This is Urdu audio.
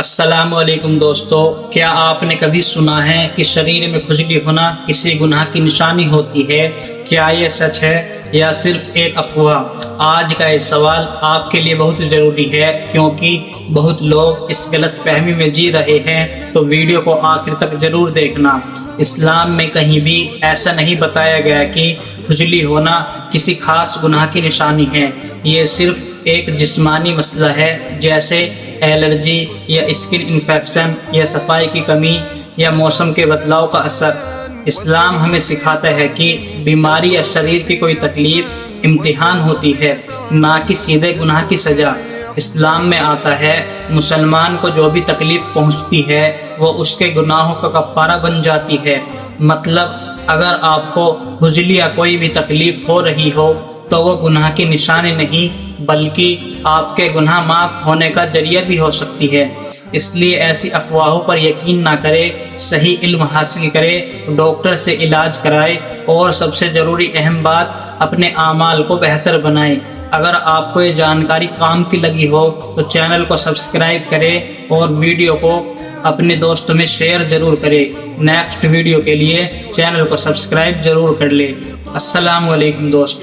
السلام علیکم دوستو، کیا آپ نے کبھی سنا ہے کہ شریر میں کھجلی ہونا کسی گناہ کی نشانی ہوتی ہے؟ کیا یہ سچ ہے یا صرف ایک افواہ؟ آج کا یہ سوال آپ کے لیے بہت ضروری ہے، کیونکہ بہت لوگ اس غلط فہمی میں جی رہے ہیں، تو ویڈیو کو آخر تک ضرور دیکھنا۔ اسلام میں کہیں بھی ایسا نہیں بتایا گیا کہ کھجلی ہونا کسی خاص گناہ کی نشانی ہے۔ یہ صرف ایک جسمانی مسئلہ ہے، جیسے الرجی یا اسکن انفیکشن یا صفائی کی کمی یا موسم کے بدلاؤ کا اثر۔ اسلام ہمیں سکھاتا ہے کہ بیماری یا شریر کی کوئی تکلیف امتحان ہوتی ہے، نہ کہ سیدھے گناہ کی سزا۔ اسلام میں آتا ہے مسلمان کو جو بھی تکلیف پہنچتی ہے وہ اس کے گناہوں کا کفارہ بن جاتی ہے۔ مطلب اگر آپ کو کھجلی یا کوئی بھی تکلیف ہو رہی ہو تو وہ گناہ کی نشانی نہیں، بلکہ آپ کے گناہ معاف ہونے کا ذریعہ بھی ہو سکتی ہے۔ اس لیے ایسی افواہوں پر یقین نہ کرے، صحیح علم حاصل کرے، ڈاکٹر سے علاج کرائے، اور سب سے ضروری اہم بات، اپنے اعمال کو بہتر بنائے۔ اگر آپ کو یہ جانکاری کام کی لگی ہو تو چینل کو سبسکرائب کرے اور ویڈیو کو اپنے دوستوں میں شیئر ضرور کرے۔ نیکسٹ ویڈیو کے لیے چینل کو سبسکرائب ضرور کر لے۔ السلام علیکم دوستو۔